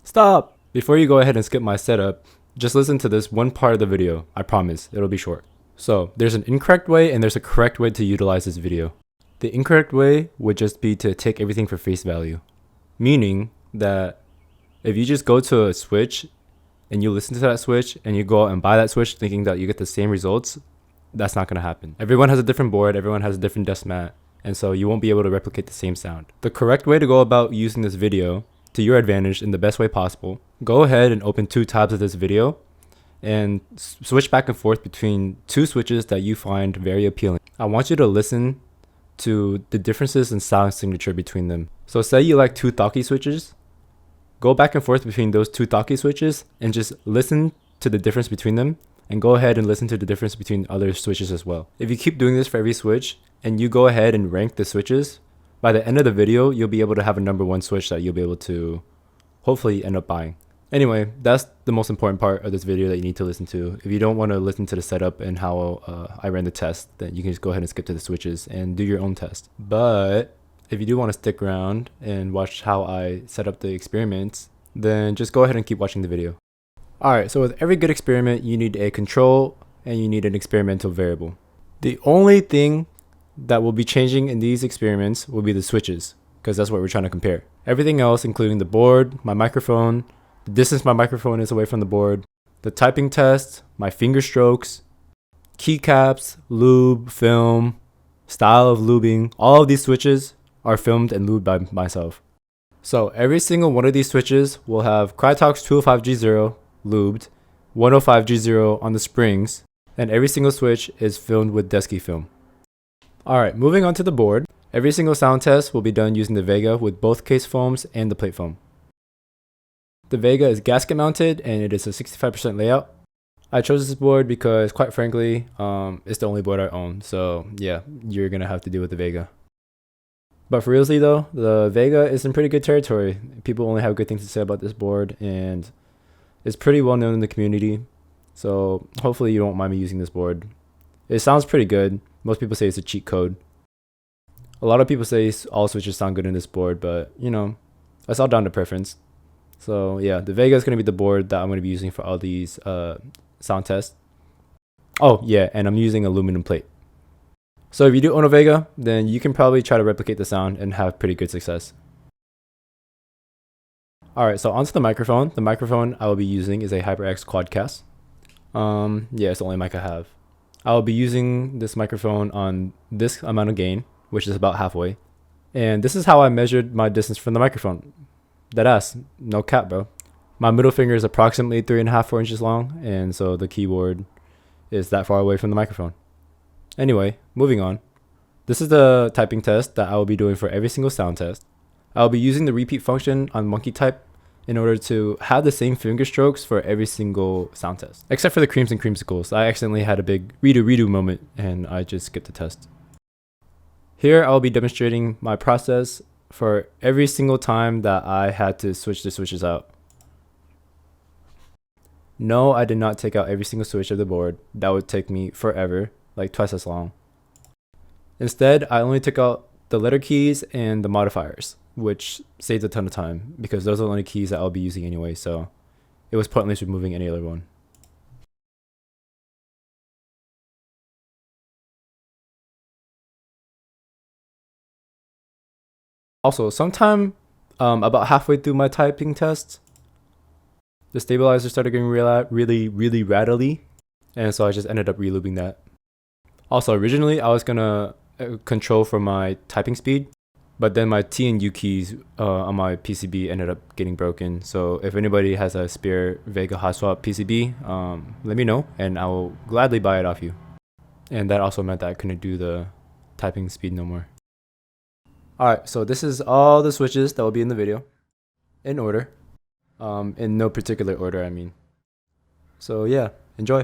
Stop! Before you go ahead and skip my setup, just listen to this one part of the video. I promise, it'll be short. So, there's an incorrect way and there's a correct way to utilize this video. The incorrect way would just be to take everything for face value. Meaning that if you just go to a switch and you listen to that switch and you go out and buy that switch thinking that you get the same results, that's not going to happen. Everyone has a different board, everyone has a different desk mat, and so you won't be able to replicate the same sound. The correct way to go about using this video to your advantage in the best way possible, go ahead and open 2 tabs of this video and switch back and forth between 2 switches that you find very appealing. I want you to listen to the differences in sound signature between them. So say you like 2 Novelkey switches, go back and forth between those 2 Novelkey switches and just listen to the difference between them, and go ahead and listen to the difference between other switches as well. If you keep doing this for every switch and you go ahead and rank the switches, by the end of the video, you'll be able to have a number 1 switch that you'll be able to hopefully end up buying. Anyway, that's the most important part of this video that you need to listen to. If you don't want to listen to the setup and how I ran the test, then you can just go ahead and skip to the switches and do your own test. But if you do want to stick around and watch how I set up the experiments, then just go ahead and keep watching the video. Alright, so with every good experiment, you need a control and you need an experimental variable. The only thing that will be changing in these experiments will be the switches, because that's what we're trying to compare. Everything else, including the board, my microphone, the distance my microphone is away from the board, the typing test, my finger strokes, keycaps, lube, film, style of lubing, all of these switches are filmed and lubed by myself. So every single one of these switches will have Krytox 205G0 lubed, 105G0 on the springs, and every single switch is filmed with Deskeys film. Alright, moving on to the board. Every single sound test will be done using the Vega with both case foams and the plate foam. The Vega is gasket mounted and it is a 65% layout. I chose this board because, quite frankly, it's the only board I own, so yeah, you're gonna have to deal with the Vega. But for reality though, the Vega is in pretty good territory. People only have good things to say about this board, and it's pretty well known in the community, so hopefully you don't mind me using this board. It sounds pretty good. Most people say it's a cheat code. A lot of people say all switches sound good in this board, but you know, that's all down to preference. So yeah, the Vega is going to be the board that I'm going to be using for all these sound tests. Oh yeah, and I'm using aluminum plate. So if you do own a Vega, then you can probably try to replicate the sound and have pretty good success. Alright, so onto the microphone. The microphone I will be using is a HyperX Quadcast. Yeah, it's the only mic I have. I will be using this microphone on this amount of gain, which is about halfway. And this is how I measured my distance from the microphone. Deadass, no cap, bro. My middle finger is approximately 3.5-4 inches long, and so the keyboard is that far away from the microphone. Anyway, moving on. This is the typing test that I will be doing for every single sound test. I will be using the repeat function on monkeytype in order to have the same finger strokes for every single sound test. Except for the creams and creamsicles. I accidentally had a big redo moment and I just skipped the test. Here I'll be demonstrating my process for every single time that I had to switch the switches out. No, I did not take out every single switch of the board. That would take me forever, like twice as long. Instead, I only took out the letter keys and the modifiers, which saved a ton of time because those are the only keys that I'll be using anyway, so it was pointless removing any other one. Also, sometime about halfway through my typing test, the stabilizer started getting really rattly, and so I just ended up relubing that. Also, originally I was gonna control for my typing speed, but then my T and U keys on my PCB ended up getting broken. So if anybody has a spare Vega hot swap PCB, let me know and I will gladly buy it off you. And that also meant that I couldn't do the typing speed no more. Alright, so this is all the switches that will be in the video, in order. In no particular order, I mean. So yeah, enjoy.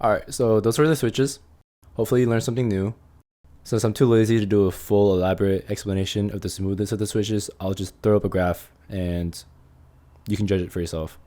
Alright, so those were the switches. Hopefully you learned something new. Since I'm too lazy to do a full elaborate explanation of the smoothness of the switches, I'll just throw up a graph and you can judge it for yourself.